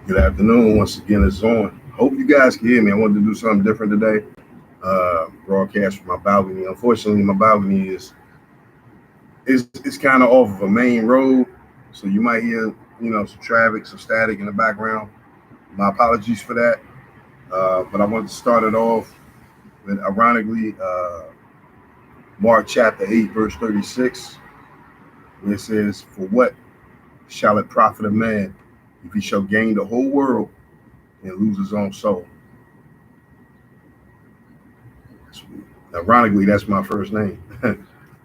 Good afternoon. Once again, it's on. Hope you guys can hear me. I wanted to do something different today. Broadcast from my balcony. Unfortunately, my balcony is kind of off of a main road, so you might hear some traffic, some static in the background. My apologies for that. But I wanted to start it off with, ironically, Mark chapter 8, verse 36, where it says, "For what shall it profit a man if he shall gain the whole world and lose his own soul?" Ironically, that's my first name.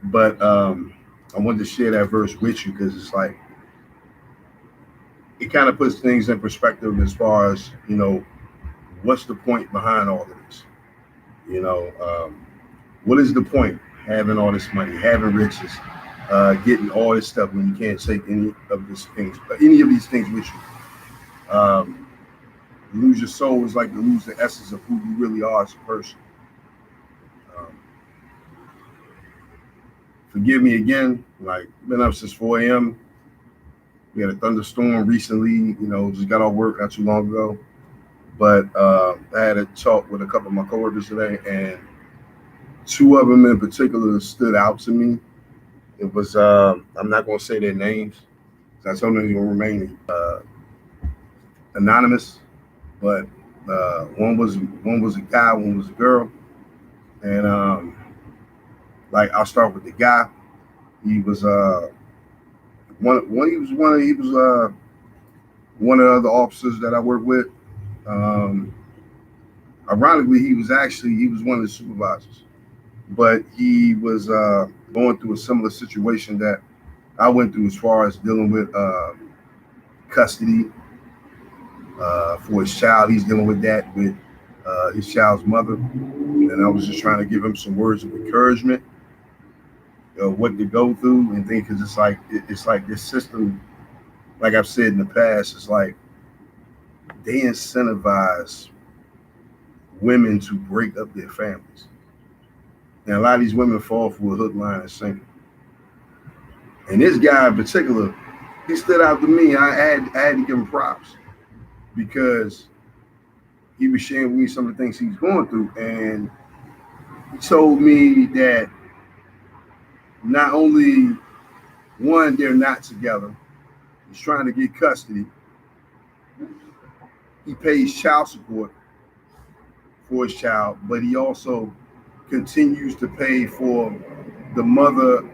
But I wanted to share that verse with you because it's like it kind of puts things in perspective as far as what's the point behind all of this. You know, what is the point having all this money, having riches, getting all this stuff when you can't take any of these things with you? Lose your soul is like to lose the essence of who you really are as a person. Um, Forgive me again. Like, been up since 4 a.m. We had a thunderstorm recently. Just got off work not too long ago. But I had a talk with a couple of my coworkers today, and two of them in particular stood out to me. It was I'm not going to say their names. I told them they will remain anonymous. But one was a guy, one was a girl, and like I'll start with the guy. He was he was one of the other officers that I work with. Um, Ironically, he was one of the supervisors, but he was going through a similar situation that I went through as far as dealing with custody for his child. He's dealing with that with his child's mother, and I was just trying to give him some words of encouragement of what to go through and think, because it's like this system, like I've said in the past, it's like they incentivize women to break up their families. And a lot of these women fall for a hook, line, and sinker. And this guy in particular, he stood out to me. I had to give him props because he was sharing with me some of the things he's going through. And he told me that not only, one, they're not together, he's trying to get custody. He pays child support for his child, but he also continues to pay for the mother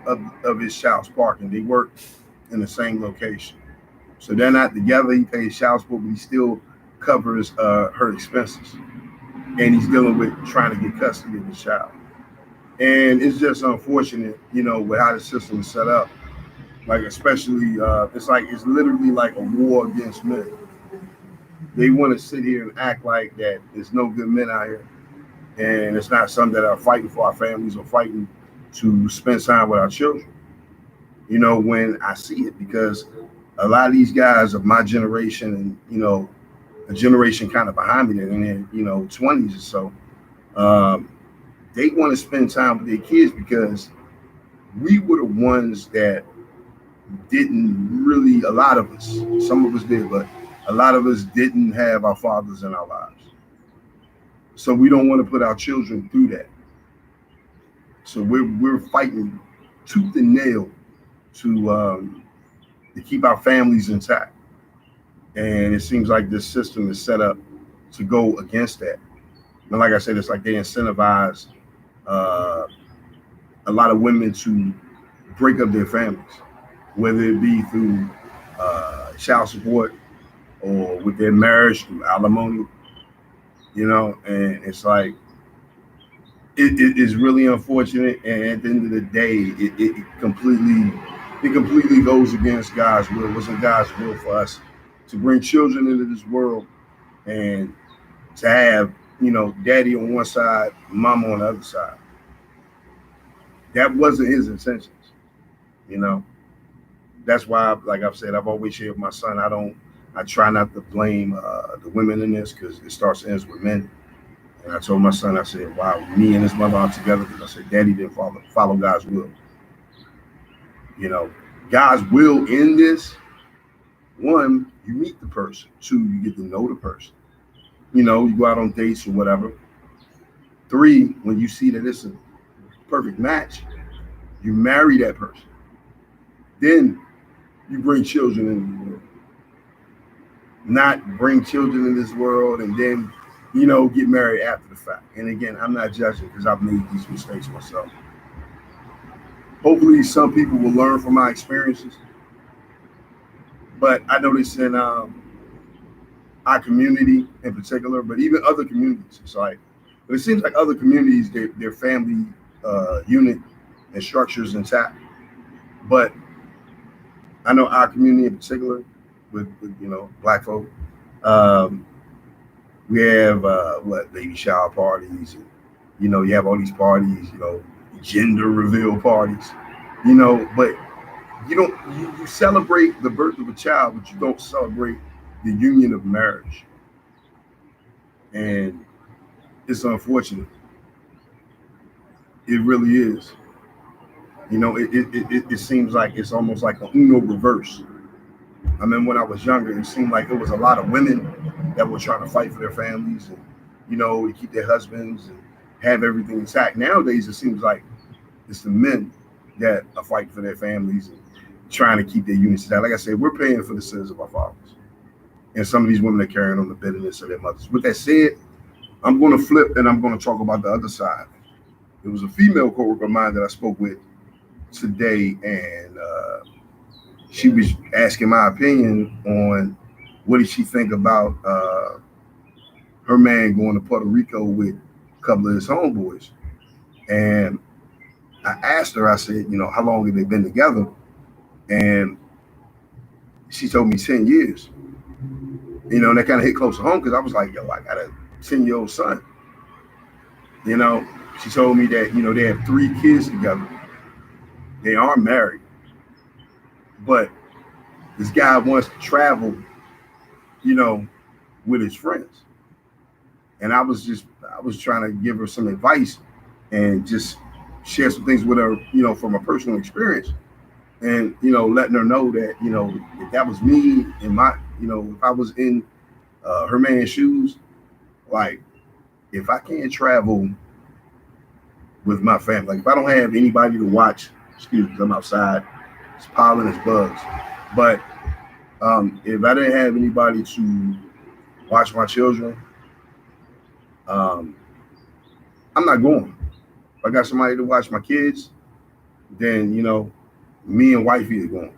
of his child's parking. They work in the same location. So they're not together. He pays child support, but he still covers her expenses. And he's dealing with trying to get custody of the child. And it's just unfortunate, with how the system is set up. Like, especially, it's literally like a war against men. They want to sit here and act like that there's no good men out here. And it's not something that are fighting for our families or fighting to spend time with our children. When I see it, because a lot of these guys of my generation and, a generation kind of behind me that in their, 20s or so, they want to spend time with their kids because we were the ones that didn't really, a lot of us, some of us did, but a lot of us didn't have our fathers in our lives. So we don't want to put our children through that. So we're fighting tooth and nail to keep our families intact. And it seems like this system is set up to go against that. And like I said, it's like they incentivize a lot of women to break up their families, whether it be through child support or with their marriage through alimony. And it's like it is really unfortunate. And at the end of the day, it completely goes against God's will. It wasn't God's will for us to bring children into this world and to have, daddy on one side, mama on the other side. That wasn't his intentions. You know, that's why, like I've said, I've always shared with my son. I try not to blame the women in this because it starts and ends with men. And I told my son, I said, wow, me and his mother are together because I said, daddy didn't follow God's will. You know, God's will in this One, you meet the person. Two, you get to know the person. You know, you go out on dates or whatever. Three, when you see that it's a perfect match, you marry that person. Then you bring children into the world. Not bring children in this world and then, get married after the fact. And again, I'm not judging because I've made these mistakes myself. Hopefully, some people will learn from my experiences. But I noticed in our community in particular, but even other communities, it's like, but it seems like other communities, their family unit and structures intact. But I know our community in particular, with black folk, um, we have baby shower parties, and you have all these parties, gender reveal parties, but you don't you celebrate the birth of a child, but you don't celebrate the union of marriage, and it's unfortunate. It really is. It seems like it's almost like a Uno reverse. I mean, when I was younger, it seemed like it was a lot of women that were trying to fight for their families and, to keep their husbands and have everything intact. Nowadays, it seems like it's the men that are fighting for their families and trying to keep their units intact. Like I said, we're paying for the sins of our fathers. And some of these women are carrying on the bitterness of their mothers. With that said, I'm going to flip and I'm going to talk about the other side. There was a female coworker of mine that I spoke with today, and she was asking my opinion on what did she think about her man going to Puerto Rico with a couple of his homeboys. And I asked her, I said, how long have they been together? And she told me 10 years. And that kind of hit close to home because I was like, yo, I got a 10-year-old son. She told me that, they have 3 kids together. They are married. But this guy wants to travel, with his friends. And I was trying to give her some advice and just share some things with her, from a personal experience. And, letting her know that, if that was me and if I was in her man's shoes, like, if I can't travel with my family, like if I don't have anybody to watch, excuse me, I'm outside, it's pollen, it's bugs. But if I didn't have anybody to watch my children, I'm not going. If I got somebody to watch my kids, then me and wifey are going.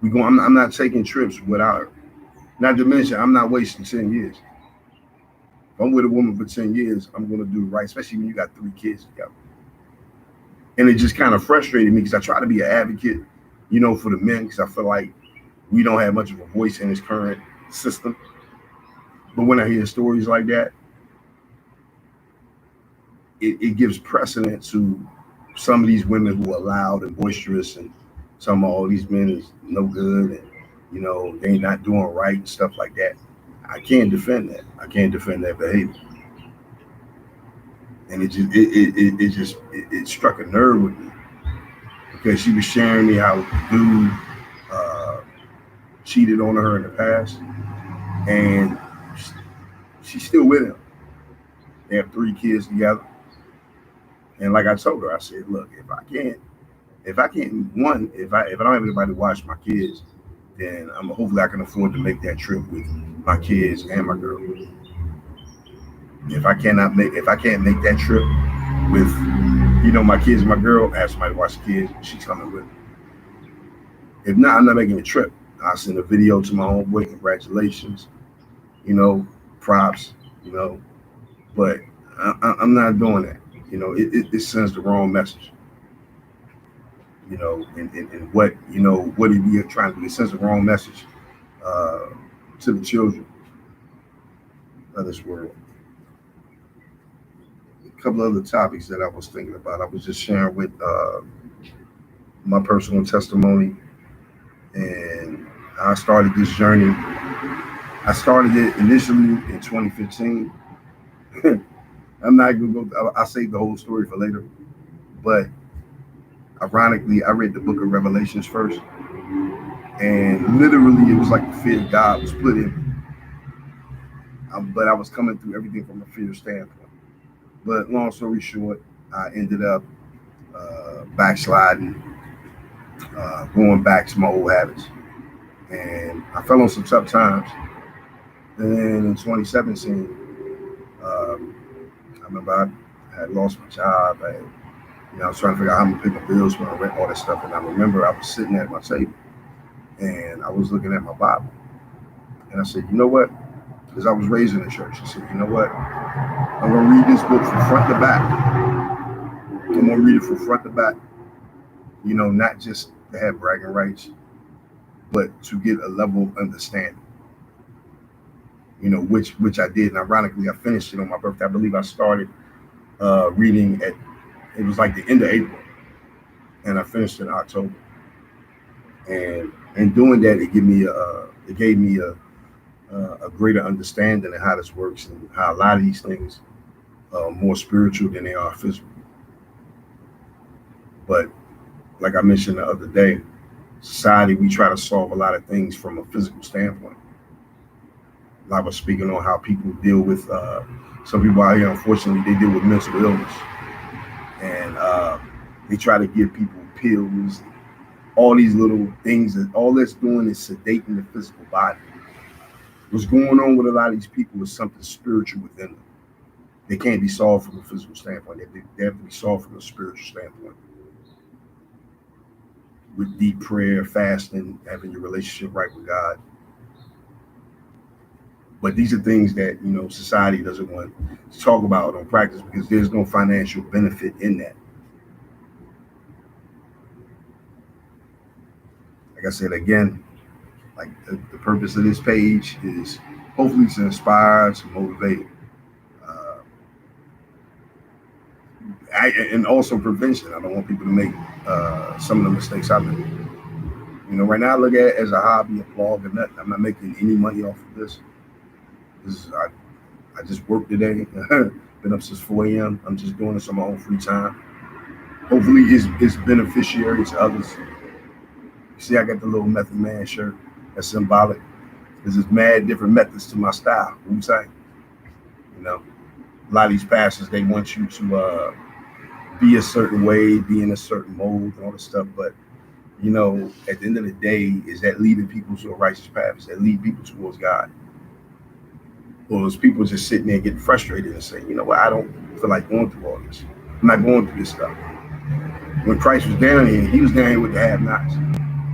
We going. I'm not taking trips without her. Not to mention, I'm not wasting 10 years. If I'm with a woman for 10 years, I'm going to do right, especially when you got 3 kids together. And it just kind of frustrated me because I try to be an advocate, for the men, because I feel like we don't have much of a voice in this current system. But when I hear stories like that, it gives precedent to some of these women who are loud and boisterous and some of all these men is no good and they not doing right and stuff like that. I can't defend that. I can't defend that behavior. And it struck a nerve with me because she was sharing me how dude cheated on her in the past, and she's still with him. They have 3 kids together. And like I told her, I said, look, if I don't have anybody to watch my kids, then hopefully I can afford to make that trip with my kids and my girl. If I can't make that trip with, my kids and my girl, I have somebody to watch the kids, she's coming with me. If not, I'm not making a trip. I'll send a video to my homeboy, congratulations, props, but I'm not doing that. It sends the wrong message. And what what we are trying to do. It sends the wrong message to the children of this world. A couple of other topics that I was thinking about. I was just sharing with my personal testimony and I started this journey. I started it initially in 2015. I'm not gonna go. I'll save the whole story for later. But ironically, I read the book of Revelations first, And literally, it was like the fear of God was put in me. But I was coming through everything from a fear standpoint. But long story short, I ended up backsliding, going back to my old habits. And I fell on some tough times. And then in 2017, I remember I had lost my job. I was trying to figure out how I'm gonna pay my bills when I rent, all that stuff. And I remember I was sitting at my table and I was looking at my Bible. And I said, you know what? Because I was raised in the church. I said, you know what? I'm going to read this book from front to back. I'm going to read it from front to back. Not just to have bragging rights, but to get a level of understanding. Which I did. And ironically, I finished it on my birthday. I believe I started reading it was like the end of April. And I finished in October. And in doing that, it gave me a greater understanding of how this works and how a lot of these things are more spiritual than they are physical. But like I mentioned the other day, society, we try to solve a lot of things from a physical standpoint. I was speaking on how people deal with, some people out here, unfortunately, they deal with mental illness. And they try to give people pills, all these little things, that all that's doing is sedating the physical body. What's going on with a lot of these people is something spiritual within them. They can't be solved from a physical standpoint. They have to be solved from a spiritual standpoint. With deep prayer, fasting, having your relationship right with God. But these are things that, society doesn't want to talk about or practice because there's no financial benefit in that. Like I said, again, like the purpose of this page is hopefully to inspire, to motivate, and also prevention. I don't want people to make some of the mistakes I've made. Right now I look at it as a hobby, a blog, and nothing. I'm not making any money off of this. I just worked today. Been up since 4 a.m. I'm just doing this on my own free time. Hopefully it's beneficiary to others. You see, I got the little Method Man shirt. That's symbolic. There's mad different methods to my style. Wu-Tang. A lot of these pastors, they want you to be a certain way, be in a certain mold, and all this stuff. But at the end of the day, is that leading people to a righteous path? Is that lead people towards God? Or is people just sitting there getting frustrated and saying, what, I don't feel like going through all this. I'm not going through this stuff. When Christ was down here, he was down here with the have-nots.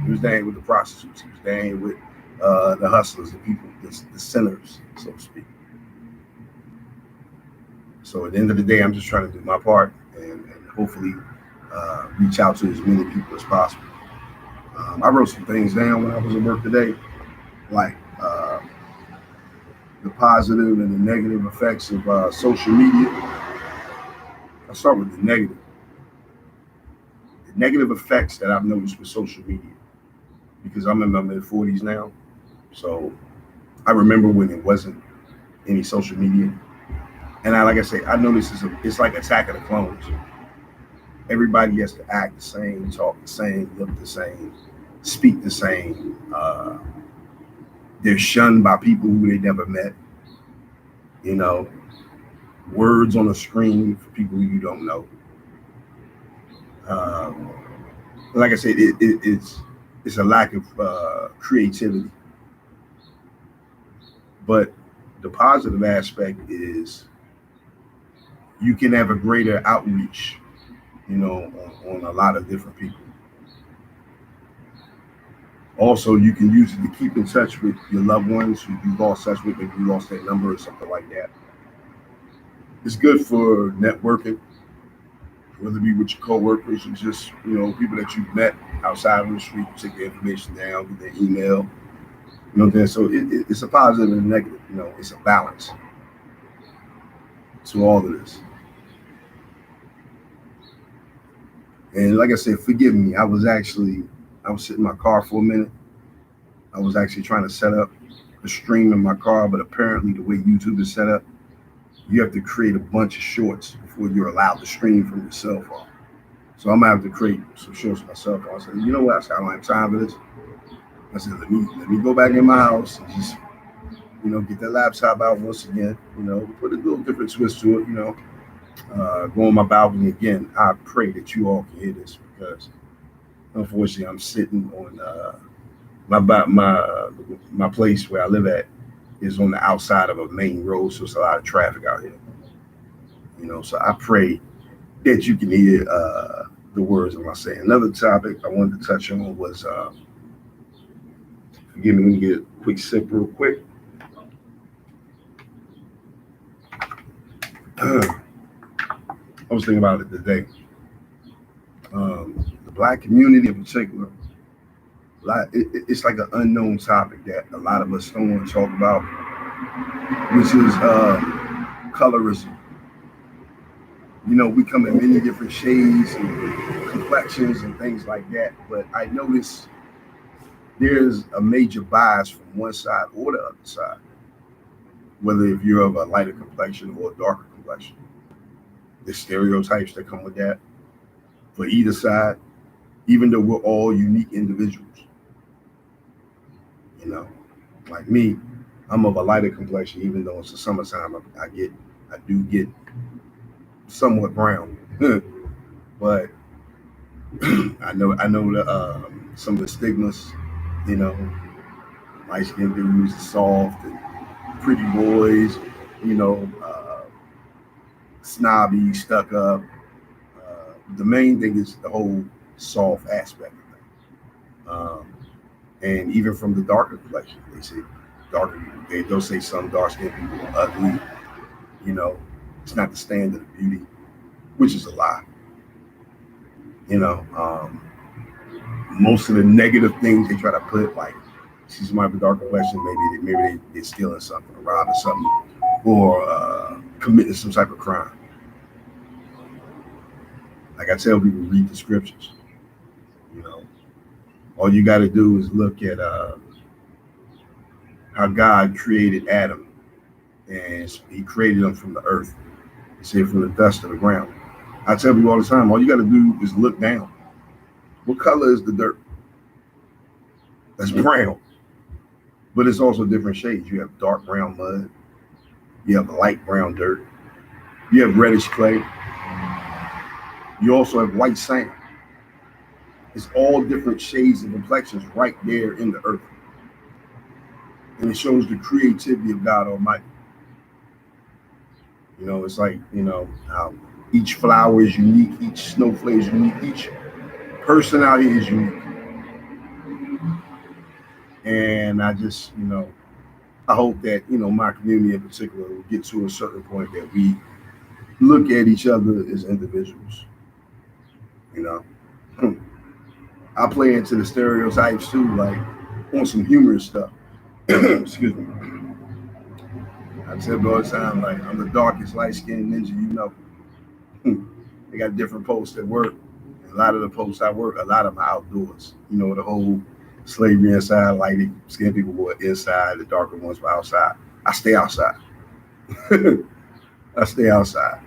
He was down here with the prostitutes. He was down here with the hustlers, the people, the sinners, so to speak. So at the end of the day, I'm just trying to do my part and hopefully reach out to as many people as possible. I wrote some things down when I was at work today, like the positive and the negative effects of social media. I'll start with the negative. The negative effects that I've noticed with social media, because I'm in my mid-40s now. So I remember when it wasn't any social media. And like I say, I noticed it's like Attack of the Clones. Everybody has to act the same, talk the same, look the same, speak the same. They're shunned by people who they never met. Words on a screen for people who you don't know. Like I said, it's a lack of creativity. But the positive aspect is you can have a greater outreach, on a lot of different people. Also, you can use it to keep in touch with your loved ones who you lost touch with, maybe you lost their number or something like that. It's good for networking, whether it be with your coworkers or just, people that you've met outside on the street, take their information down, get their email. So it's a positive and a negative. It's a balance to all of this. And like I said, forgive me. I was sitting in my car for a minute. I was actually trying to set up a stream in my car, but apparently the way YouTube is set up, you have to create a bunch of shorts before you're allowed to stream from your cell phone. So I'm gonna have to create some shorts on my cell phone. I said, you know what? I don't have time for this. I said, let me go back in my house and just, get that laptop out once again, put a little different twist to it, go on my balcony again. I pray that you all can hear this because unfortunately I'm sitting on my place where I live at is on the outside of a main road, so it's a lot of traffic out here. So I pray that you can hear the words of my saying. Another topic I wanted to touch on was, forgive me, let me get a quick sip real quick. I was thinking about it today. The Black community in particular, it's like an unknown topic that a lot of us don't want to talk about, which is colorism. We come in many different shades and complexions and things like that, but I notice there's a major bias from one side or the other side, whether if you're of a lighter complexion or a darker complexion. There's stereotypes that come with that for either side, even though we're all unique individuals. Like me, I'm of a lighter complexion, even though it's the summertime, I do get somewhat brown. But I know the some of the stigmas, light skinned dudes, soft and pretty boys, snobby, stuck up. The main thing is the whole soft aspect of it. And even from the darker complexion, they say they'll say some dark skinned people are ugly. It's not the standard of beauty, which is a lie. Most of the negative things they try to put, like she's might be dark complexion, maybe they're stealing something, or robbing something, or committing some type of crime. Like I tell people, read the scriptures. All you got to do is look at how God created Adam, and he created him from the earth. He said from the dust of the ground. I tell people all the time, all you got to do is look down. What color is the dirt? That's brown. But it's also different shades. You have dark brown mud. You have light brown dirt. You have reddish clay. You also have white sand. It's all different shades and complexions right there in the earth. And it shows the creativity of God Almighty. It's like, how each flower is unique, each snowflake is unique, each person out here is unique. And I just, I hope that, my community in particular will get to a certain point that we look at each other as individuals. I play into the stereotypes too, like on some humorous stuff. Excuse me. I tell you all the time, like I'm the darkest light-skinned ninja, They got different posts at work. And a lot of the posts I work, a lot of them are outdoors. The whole slavery inside, light-skinned people were inside, the darker ones were outside. I stay outside. I stay outside.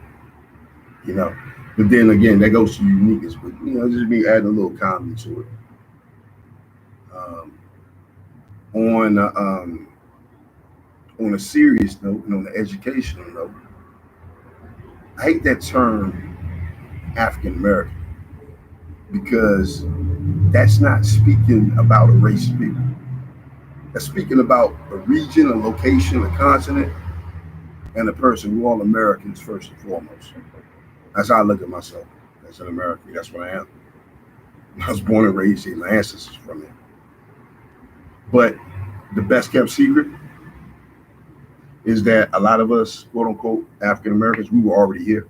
But then again, that goes to uniqueness. But just me adding a little comedy to it. On a serious note, and on the educational note, I hate that term African American because that's not speaking about a race of people. That's speaking about a region, a location, a continent, and a person. We're all Americans first and foremost. That's how I look at myself. As an American, that's what I am. I was born and raised here. My ancestors from here. But the best kept secret is that a lot of us, quote unquote, African Americans, we were already here.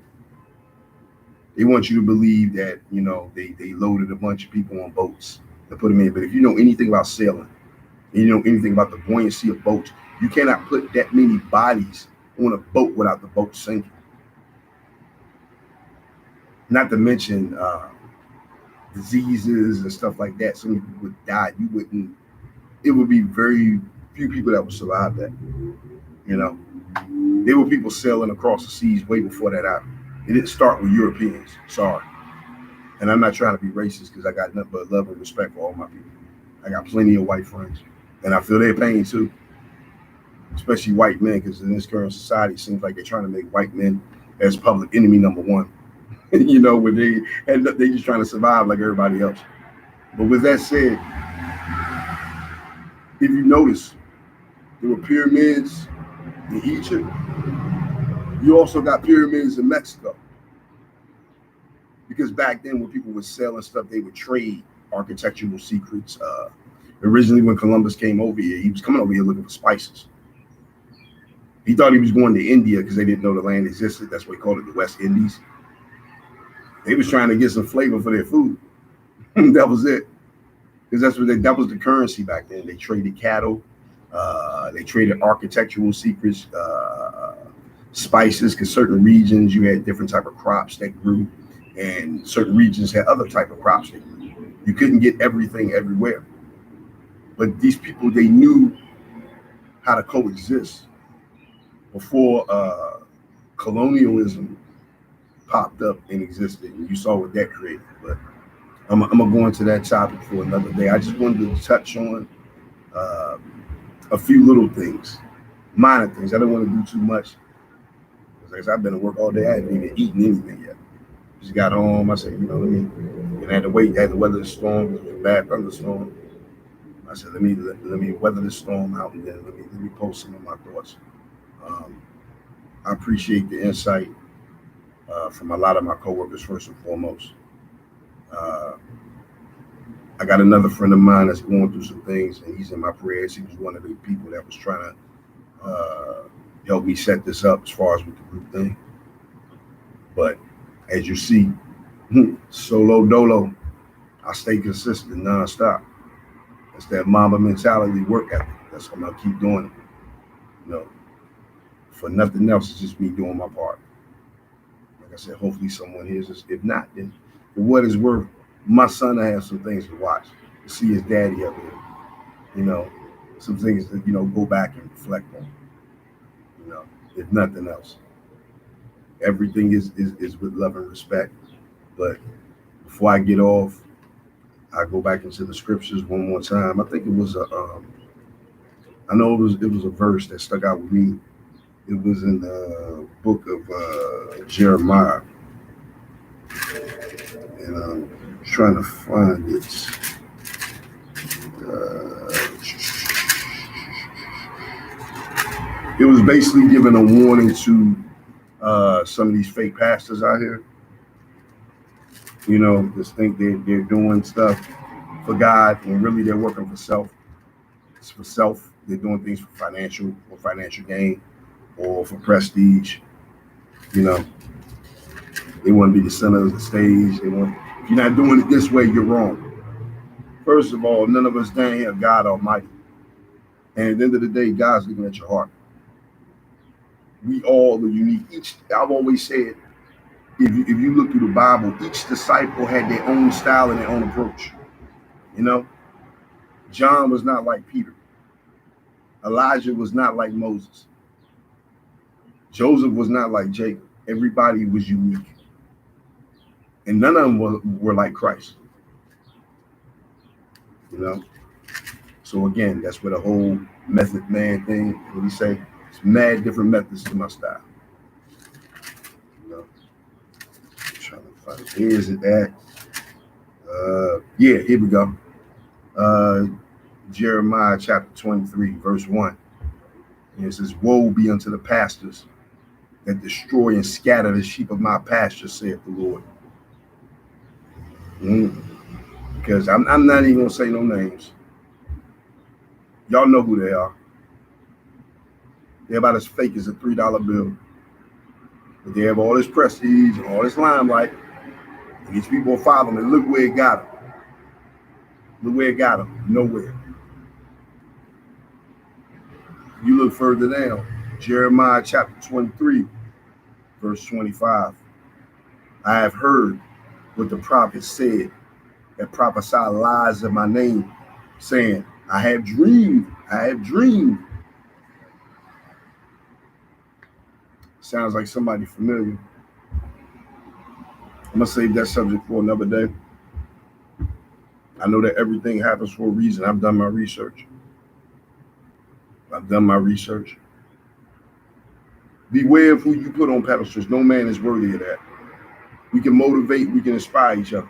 They want you to believe that, they loaded a bunch of people on boats to put them in. But if you know anything about sailing, and you know anything about the buoyancy of boats, you cannot put that many bodies on a boat without the boat sinking. Not to mention diseases and stuff like that. So many people would die. It would be very few people that would survive that. There were people sailing across the seas way before that happened. It didn't start with Europeans. Sorry. And I'm not trying to be racist because I got nothing but love and respect for all my people. I got plenty of white friends, and I feel their pain too, especially white men, because in this current society, it seems like they're trying to make white men as public enemy number one. Where they just trying to survive like everybody else. But with that said, if you notice, there were pyramids in Egypt. You also got pyramids in Mexico. Because back then, when people were selling stuff, they would trade architectural secrets. Originally, when Columbus came over here, he was coming over here looking for spices. He thought he was going to India because they didn't know the land existed. That's why he called it the West Indies. They was trying to get some flavor for their food. That was it. Because that was the currency back then. They traded cattle. They traded architectural secrets, spices, because certain regions you had different type of crops that grew, and certain regions had other type of crops that grew. You couldn't get everything everywhere. But these people, they knew how to coexist before colonialism popped up and existed, and you saw what that created. But I'm gonna go into that topic for another day. I just wanted to touch on a few little things, minor things. I don't want to do too much because I've been at work all day. I haven't even eaten anything yet. Just got home. I said, and I had to wait. I had to weather the storm. It was a bad thunderstorm. I said, let me weather the storm out, and then let me post some of my thoughts. I appreciate the insight from a lot of my coworkers, first and foremost. I got another friend of mine that's going through some things, and he's in my prayers. He was one of the people that was trying to help me set this up as far as with the group thing. But as you see, solo dolo, I stay consistent nonstop. That's that Mamba mentality, work ethic. That's what I'm gonna keep doing. For nothing else, it's just me doing my part. Like I said, hopefully someone hears this. If not, then for what it's worth, my son will have some things to watch, to see his daddy up here. Some things to, go back and reflect on. If nothing else. Everything is with love and respect. But before I get off, I go back into the scriptures one more time. I think it was I know it was a verse that stuck out with me. It was in the book of Jeremiah, and I'm trying to find it. It was basically giving a warning to some of these fake pastors out here. Just think they're doing stuff for God, and really they're working for self. It's for self. They're doing things for financial gain or for prestige. They want to be the center of the stage. If you're not doing it this way, you're wrong. First of all, none of us down here are God Almighty. And at the end of the day, God's looking at your heart. We all are unique. I've always said, if you look through the Bible, each disciple had their own style and their own approach. John was not like Peter. Elijah was not like Moses. Joseph was not like Jacob. Everybody was unique. And none of them were like Christ. So again, that's where the whole method man thing, what he say, it's mad different methods to my style. Trying to find it. Where is it at? Here we go. Jeremiah chapter 23, verse 1. And it says, woe be unto the pastors that destroy and scatter the sheep of my pasture, saith the Lord. Because I'm not even gonna say no names. Y'all know who they are. They're about as fake as a $3 bill. But they have all this prestige and all this limelight. And these people follow them, and look where it got them. Look where it got them. Nowhere. You look further down, Jeremiah chapter 23, verse 25. I have heard what the prophet said, that prophesy lies in my name, saying, I have dreamed. Sounds like somebody familiar. I'm going to save that subject for another day. I know that everything happens for a reason. I've done my research. Beware of who you put on pedestals. No man is worthy of that. We can motivate, we can inspire each other.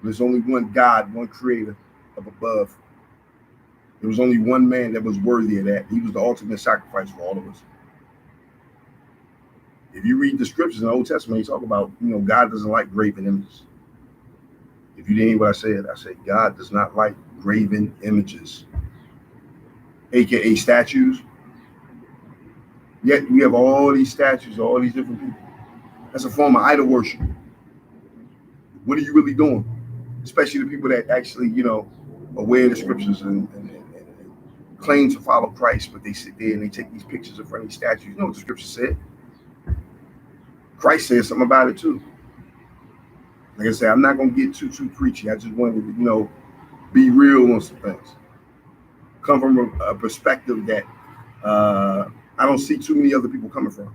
There's only one God, one creator up above. There was only one man that was worthy of that. He was the ultimate sacrifice for all of us. If you read the scriptures in the Old Testament, he talk about, God doesn't like graven images. If you didn't hear what I said God does not like graven images, aka statues. Yet we have all these statues, all these different people. That's a form of idol worship. What are you really doing? Especially the people that actually, aware of the scriptures and claim to follow Christ, but they sit there and they take these pictures in front of these statues. You know what the scripture said? Christ said something about it too. Like I said, I'm not going to get too preachy. I just wanted to, be real on some things. Come from a perspective that I don't see too many other people coming from.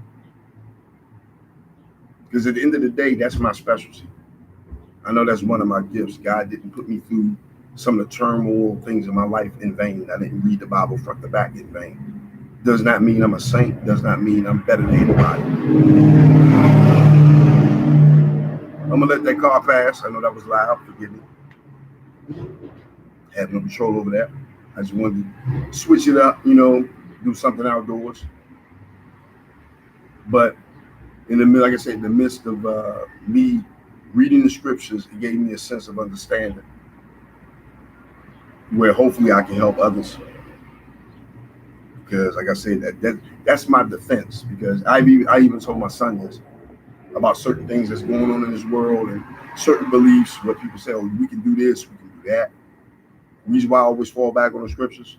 Because at the end of the day, that's my specialty. I know that's one of my gifts. God didn't put me through some of the turmoil things in my life in vain. I didn't read the Bible front to back in vain. Does not mean I'm a saint. Does not mean I'm better than anybody. I'm going to let that car pass. I know that was loud. Forgive me. I have no control over that. I just wanted to switch it up, do something outdoors. But like I said, in the midst of me reading the scriptures, it gave me a sense of understanding where hopefully I can help others. Because like I said, that's my defense. Because I even told my son this about certain things that's going on in this world and certain beliefs where people say, oh, we can do this, we can do that. The reason why I always fall back on the scriptures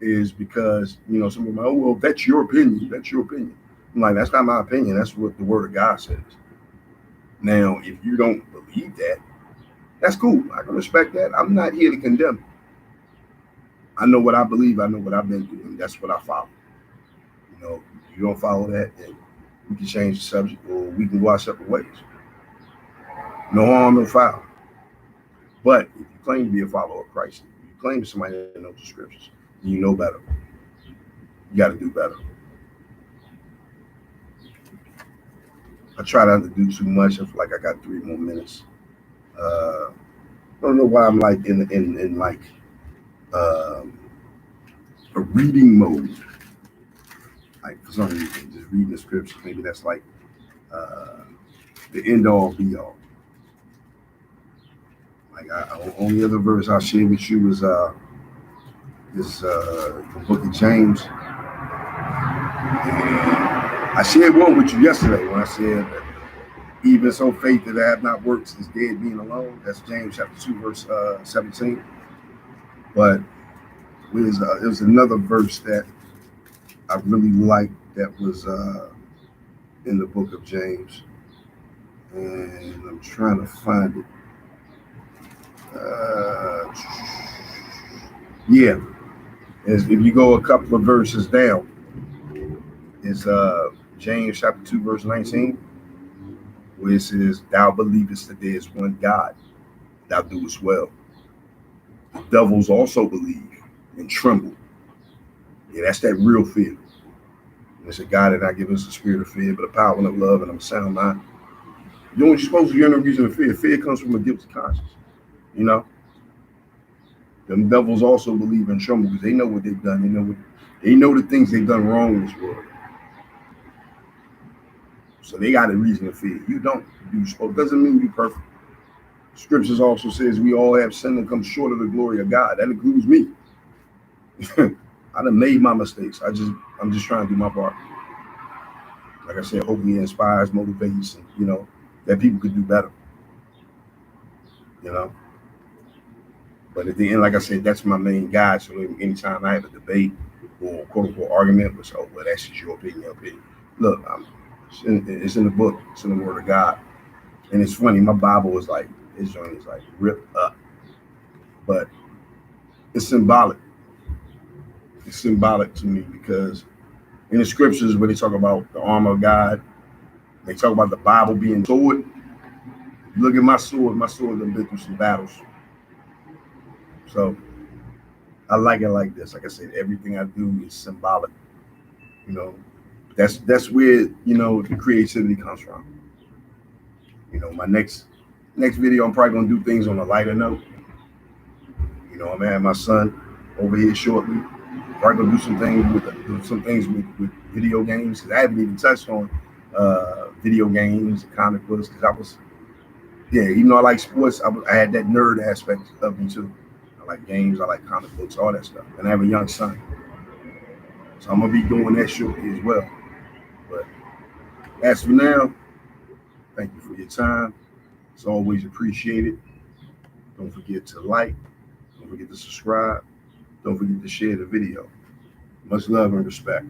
is because, some people are like, oh, well, that's your opinion. That's your opinion. I'm like, that's not my opinion. That's what the word of God says. Now, if you don't believe that, that's cool. I can respect that. I'm not here to condemn. I know what I believe. I know what I've been doing. That's what I follow. If you don't follow that, then we can change the subject or we can go our separate ways. No harm, no foul. But if you claim to be a follower of Christ, if you claim to somebody that knows the scriptures, and you know better, you got to do better. I try not to do too much. I feel like I got 3 more minutes. I don't know why I'm like in like a reading mode. Like for some reason, just reading the scriptures. Maybe that's like the end all be all. Like only other verse I'll share with you is the book of James. And I shared one with you yesterday when I said that even so faith that I have not works is dead being alone. That's James chapter 2 verse 17. But there's another verse that I really liked that was in the book of James, and I'm trying to find it. If you go a couple of verses down, it's James chapter 2 verse 19, where it says, "Thou believest that there is one God, thou doest well. The devils also believe and tremble." Yeah, that's that real fear. And it's a God that not give us a spirit of fear, but a power and of love and of a sound mind. You know what you're supposed to do? No reason to fear. Fear comes from a guilty conscience. Them devils also believe and tremble because they know what they've done. They know the things they've done wrong in this world. So they got a reason to fear. You don't. Doesn't mean you're perfect. Scriptures also says we all have sinned and come short of the glory of God. That includes me. I done made my mistakes. I'm just trying to do my part. Like I said, hopefully it inspires, motivates, and that people could do better. But at the end, like I said, that's my main guide. So anytime I have a debate or quote unquote argument, which that's just your opinion. Look, it's in the book. It's in the Word of God. And it's funny. My Bible is like, this joint is like ripped up, but it's symbolic. It's symbolic to me because in the scriptures where they talk about the armor of God, they talk about the Bible being sword. Look at my sword. My sword has been through some battles. So I like it like this. Like I said, everything I do is symbolic. You know, that's where the creativity comes from. My next video, I'm probably gonna do things on a lighter note. I'm gonna have my son over here shortly. Probably gonna do some things with video games. 'Cause I haven't even touched on video games, comic books. Because I was, yeah, even though I like sports, I had that nerd aspect of me too. I like games, I like comic books, all that stuff. And I have a young son, so I'm gonna be doing that shortly as well. But as for now, thank you for your time. It's always appreciated. Don't forget to like. Don't forget to subscribe. Don't forget to share the video. Much love and respect.